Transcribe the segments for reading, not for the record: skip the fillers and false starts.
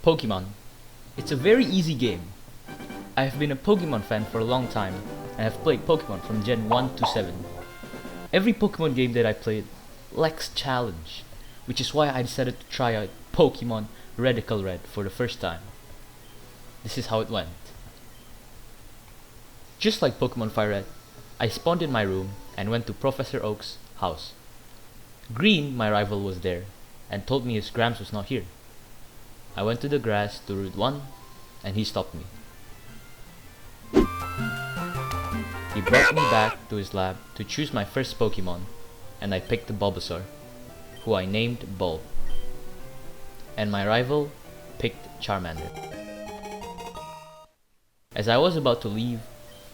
Pokemon. It's a very easy game. I have been a Pokemon fan for a long time and have played Pokemon from Gen 1 to 7. Every Pokemon game that I played lacks challenge, which is why I decided to try out Pokemon Radical Red for the first time. This is how it went. Just like Pokemon Fire Red, I spawned in my room and went to Professor Oak's house. Green, my rival, was there and told me his Grams was not here. I went to the grass to Route 1 and he stopped me. He brought me back to his lab to choose my first Pokemon, and I picked the Bulbasaur, who I named Bulb. And my rival picked Charmander. As I was about to leave,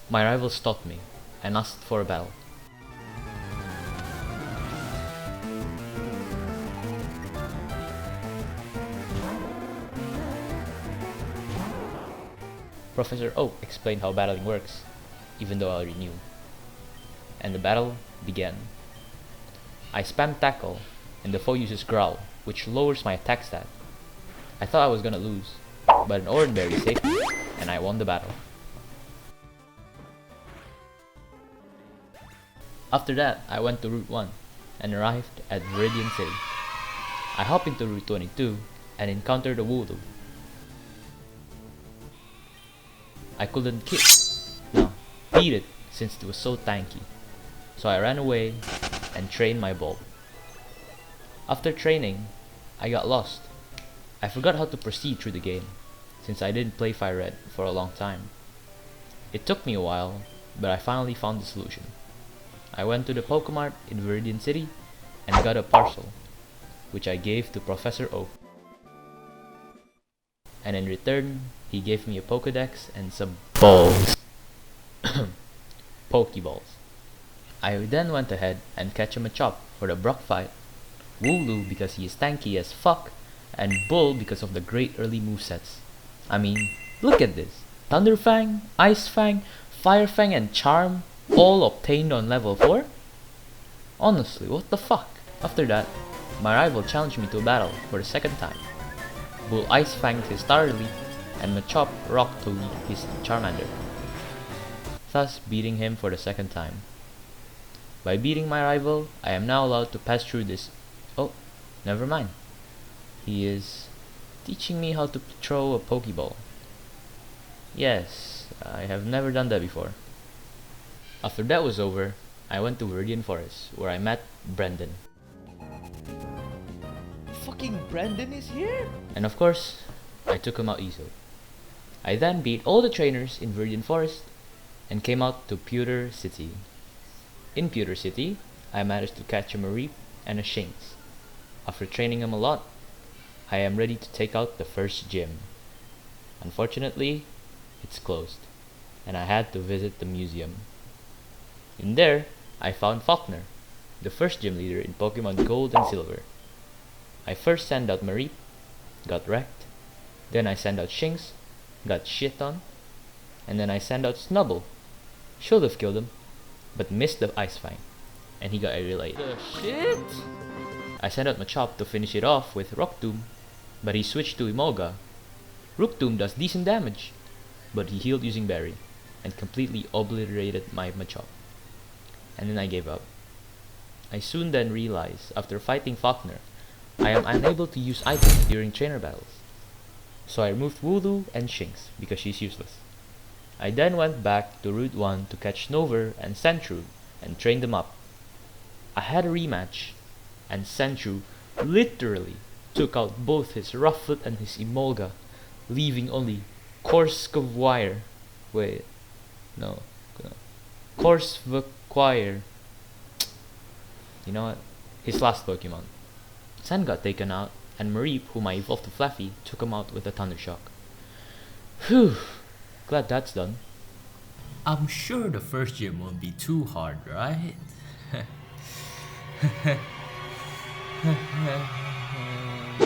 my rival stopped me and asked for a battle. Professor Oak explained how battling works, even though I already knew. And the battle began. I spammed Tackle, and the foe uses Growl, which lowers my attack stat. I thought I was gonna lose, but an Oran Berry saved me, and I won the battle. After that, I went to Route 1 and arrived at Viridian City. I hopped into Route 22 and encountered a Wooloo. I couldn't beat it since it was so tanky, so I ran away and trained my Bulb. After training, I got lost. I forgot how to proceed through the game, since I didn't play Fire Red for a long time. It took me a while, but I finally found the solution. I went to the Pokemart in Viridian City and got a parcel, which I gave to Professor Oak. And in return, he gave me a Pokedex and some balls. Pokeballs. I then went ahead and catch a Machop for the Brock fight, Wooloo because he is tanky as fuck, and Bull because of the great early movesets. I mean, look at this. Thunder Fang, Ice Fang, Fire Fang and Charm all obtained on level 4? Honestly, what the fuck? After that, my rival challenged me to a battle for the second time. Bull Ice Fanged his Starly, and Machop Rock Toad his Charmander, thus beating him for the second time. By beating my rival, I am now allowed to pass through this. Oh, never mind. He is teaching me how to throw a Pokeball. Yes, I have never done that before. After that was over, I went to Viridian Forest, where I met Brendan. Fucking Brendan is here? And of course, I took him out easily. I then beat all the trainers in Viridian Forest and came out to Pewter City. In Pewter City, I managed to catch a Mareep and a Shinx. After training him a lot, I am ready to take out the first gym. Unfortunately, it's closed, and I had to visit the museum. In there, I found Faulkner, the first gym leader in Pokemon Gold and Silver. I first sent out Mareep, got wrecked, then I sent out Shinx, got shit on, and then I sent out Snubble. Should have killed him, but missed the Ice Fang, and he got aerial. The shit? I sent out Machop to finish it off with Rock Tomb, but he switched to Emolga. Rook Tomb does decent damage, but he healed using Berry, and completely obliterated my Machop. And then I gave up. I soon then realized, after fighting Faulkner, I am unable to use items during trainer battles. So I removed Wooloo and Shinx because she's useless. I then went back to Route 1 to catch Snover and Sandshrew and train them up. I had a rematch, and Sandshrew literally took out both his Rufflet and his Emolga, leaving only Corskavire. Corsvaquire. You know what? His last Pokemon. Sand got taken out, and Mareep, whom I evolved to Fluffy, took him out with a Thunder Shock. Whew, glad that's done. I'm sure the first gym won't be too hard, right?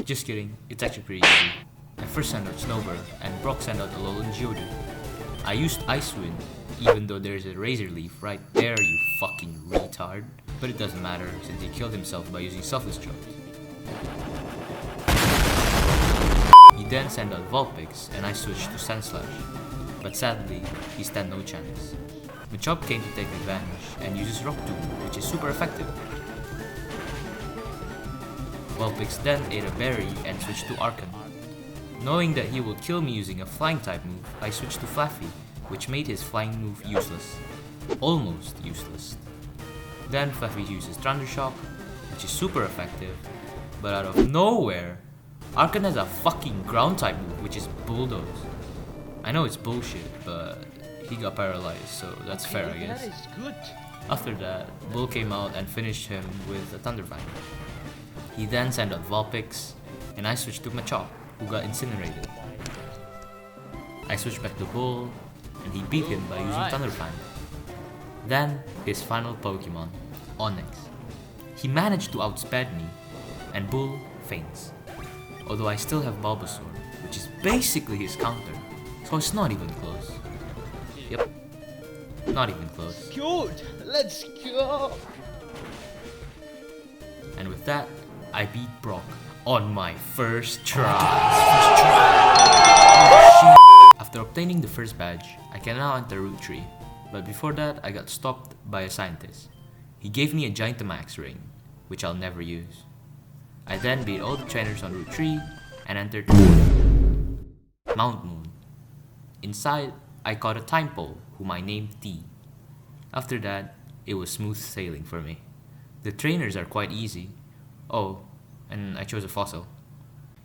Just kidding, it's actually pretty easy. I first sent out Snover, and Brock sent out Alolan Geodude. I used Ice Wind, even though there's a Razor Leaf right there, you fucking retard. But it doesn't matter, since he killed himself by using Selfless Charge. He then sent out Vulpix and I switched to Sandslash, but sadly, he stand no chance. Machop came to take advantage and uses Rock Tomb, which is super effective. Vulpix then ate a berry and switched to Archon. Knowing that he will kill me using a flying type move, I switched to Flaffy, which made his flying move useless. Almost useless. Then Fluffy uses Thundershock, which is super effective, but out of nowhere, Archon has a fucking ground type move, which is Bulldoze. I know it's bullshit, but he got paralyzed, so that's fair, I guess. That is good. After that, Bull came out and finished him with a Thunderfang. He then sent out Vulpix, and I switched to Machop, who got incinerated. I switched back to Bull, and he beat him by using Thunderfang. Then, his final Pokemon, Onix. He managed to outspeed me, and Bull faints. Although I still have Bulbasaur, which is basically his counter, so it's not even close. Yep, not even close. Good. Let's go. And with that, I beat Brock on my first try. After obtaining the first badge, I can now enter Route 3, but before that I got stopped by a scientist. He gave me a Gigantamax ring, which I'll never use. I then beat all the trainers on Route 3 and entered Mount Moon. Inside, I caught a time pole whom I named T. After that, it was smooth sailing for me. The trainers are quite easy. Oh, and I chose a fossil.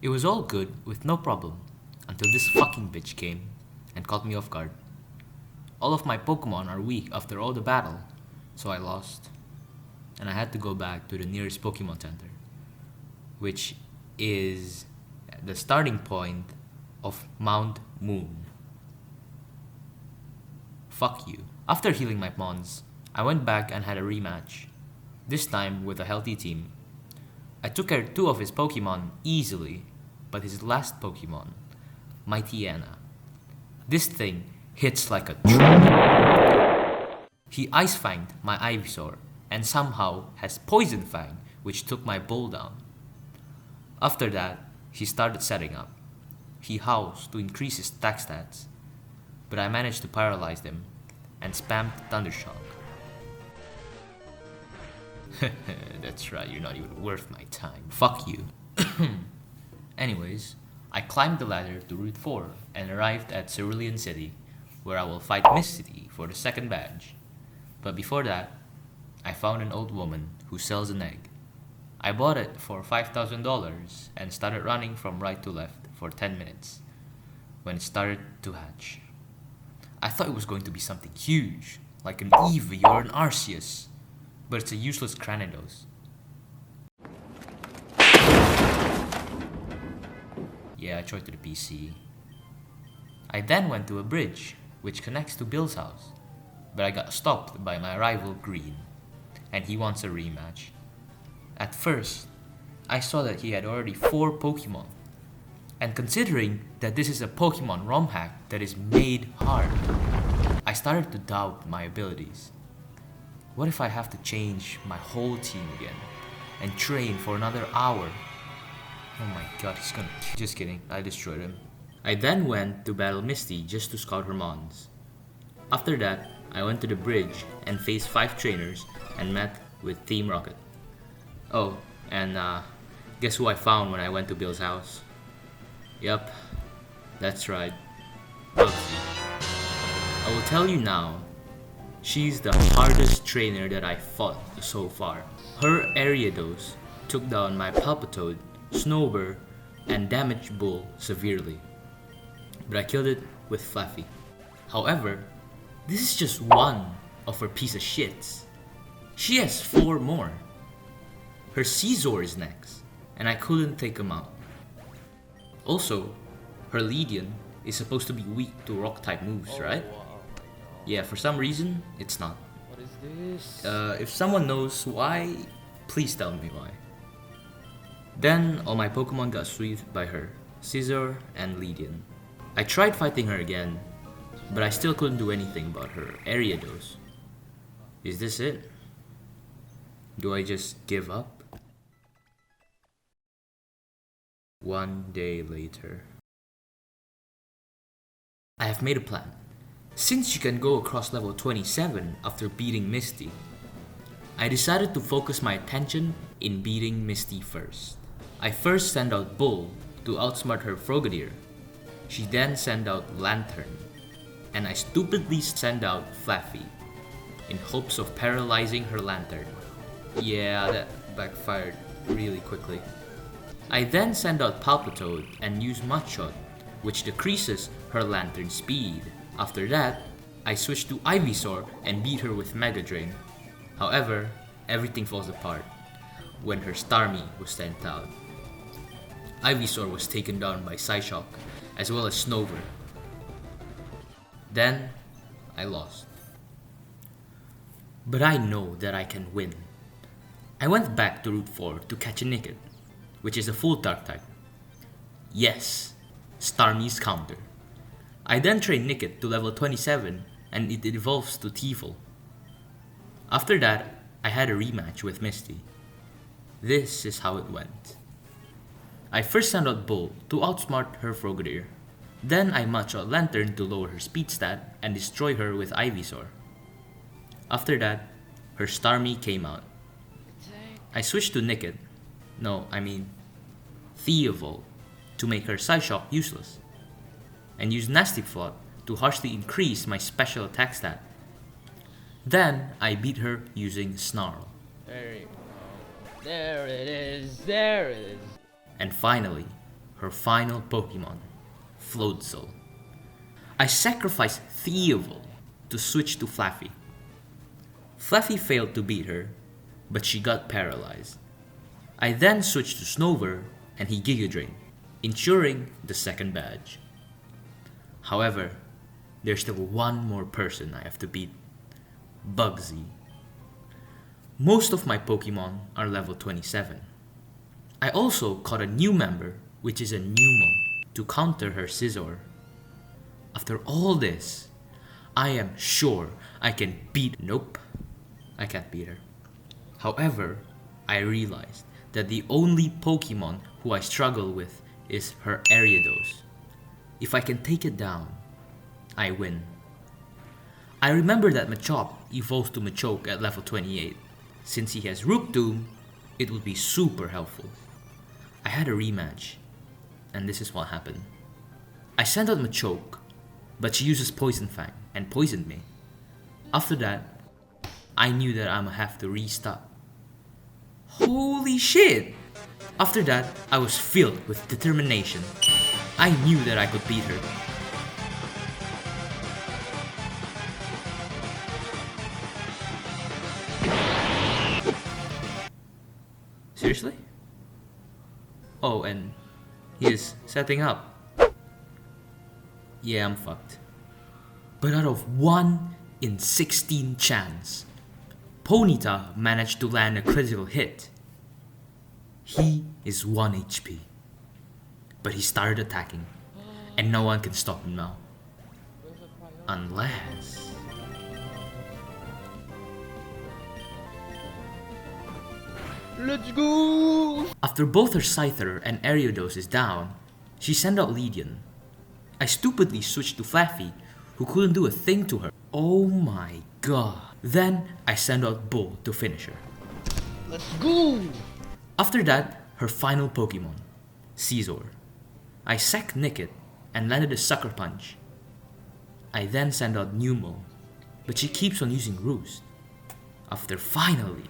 It was all good with no problem until this fucking bitch came and caught me off guard. All of my Pokemon are weak after all the battle, so I lost. And I had to go back to the nearest Pokemon Center, which is the starting point of Mount Moon. Fuck you. After healing my Mons, I went back and had a rematch, this time with a healthy team. I took care of 2 of his Pokemon easily, but his last Pokemon, Mightyena, this thing hits like a truck. He Ice Fanged my Ivysaur and somehow has Poison Fang, which took my Bull down. After that, he started setting up. He howls to increase his attack stats, but I managed to paralyze them and spammed Thundershock. That's right, you're not even worth my time. Fuck you. Anyways, I climbed the ladder to Route 4 and arrived at Cerulean City, where I will fight Miss City for the second badge. But before that, I found an old woman who sells an egg. I bought it for $5,000 and started running from right to left for 10 minutes when it started to hatch. I thought it was going to be something huge, like an Eevee or an Arceus, but it's a useless Cranidos. Yeah, I tried to the PC. I then went to a bridge, which connects to Bill's house, but I got stopped by my rival Green, and he wants a rematch. At first, I saw that he had already 4 Pokemon, and considering that this is a Pokemon Rom Hack that is made hard, I started to doubt my abilities. What if I have to change my whole team again and train for another hour? Oh my god, he's gonna... Just kidding, I destroyed him. I then went to battle Misty just to scout her mons. After that, I went to the bridge and faced 5 trainers and met with Team Rocket. Oh, and guess who I found when I went to Bill's house? Yep, that's right, Bugsy. I will tell you now, she's the hardest trainer that I fought so far. Her Ariados took down my Palpitoad, Snowbird, and damaged Bull severely, but I killed it with Fluffy. However, this is just one of her piece of shits. She has 4 more. Her Caesar is next, and I couldn't take him out. Also, her Legion is supposed to be weak to rock type moves, right? Yeah, for some reason, it's not. What is this? If someone knows why, please tell me why. Then, all my Pokemon got swept by her, Scizor and Legion. I tried fighting her again, but I still couldn't do anything about her Ariados. Is this it? Do I just give up? One day later. I have made a plan. Since you can go across level 27 after beating Misty, I decided to focus my attention in beating Misty first. I first sent out Bull to outsmart her Frogadier. She then sent out Lantern, and I stupidly sent out Flaffy in hopes of paralyzing her Lantern. Yeah, that backfired really quickly. I then sent out Palpitoad and used Mudshot, which decreases her Lantern speed. After that, I switched to Ivysaur and beat her with Mega Drain. However, everything falls apart when her Starmie was sent out. Ivysaur was taken down by Psyshock as well as Snover. Then, I lost. But I know that I can win. I went back to Route 4 to catch a Nickit, which is a full Dark type. Yes, Starmie's counter. I then train Nickit to level 27 and it evolves to Teefel. After that, I had a rematch with Misty. This is how it went. I first sent out Bull to outsmart her Frogadier. Then I match out Lantern to lower her speed stat and destroy her with Ivysaur. After that, her Starmie came out. I switched to Nickit, Theevolve, to make her Psyshock useless, and used Nasty Plot to harshly increase my special attack stat. Then I beat her using Snarl. There you go. There it is. There it is. And finally, her final Pokemon, Floatzel. I sacrificed Theevolve to switch to Flaffy. Flaffy failed to beat her, but she got paralyzed. I then switched to Snover and he Giga Drained, ensuring the second badge. However, there's still one more person I have to beat, Bugsy. Most of my Pokemon are level 27. I also caught a new member, which is a Numel, to counter her Scizor. After all this, I am sure I can beat... Nope, I can't beat her. However, I realized that the only Pokemon who I struggle with is her Ariados. If I can take it down, I win. I remember that Machop evolves to Machoke at level 28. Since he has Rook Doom, it would be super helpful. I had a rematch, and this is what happened. I sent out Machoke, but she uses Poison Fang and poisoned me. After that, I knew that I'ma have to restart. Holy shit! After that, I was filled with determination. I knew that I could beat her. Seriously? Oh, and he is setting up. Yeah, I'm fucked. But out of 1 in 16 chance, Ponyta managed to land a critical hit. He is 1 HP. But he started attacking, and no one can stop him now. Unless... Let's go! After both her Scyther and Ariados is down, she sent out Legion. I stupidly switched to Flaffy, who couldn't do a thing to her. Oh my god. Then I sent out Bull to finish her. Let's go! After that, her final Pokemon, Scizor. I sacked Nickit and landed a Sucker Punch. I then sent out Numel, but she keeps on using Roost. After finally,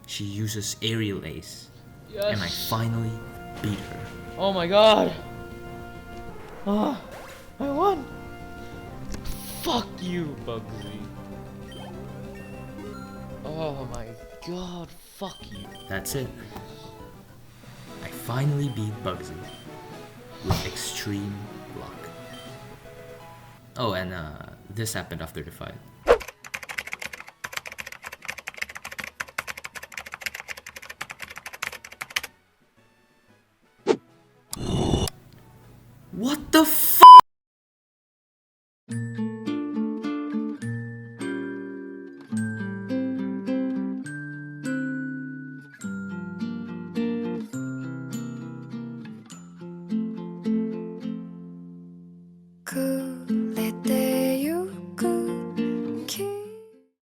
she uses Aerial Ace, Yes. and I finally beat her. Oh my god! Ah, I won! Fuck you, Bugsy. Oh my god, fuck you. That's it. I finally beat Bugsy with extreme luck. Oh, and this happened after the fight. What the f***? Cool.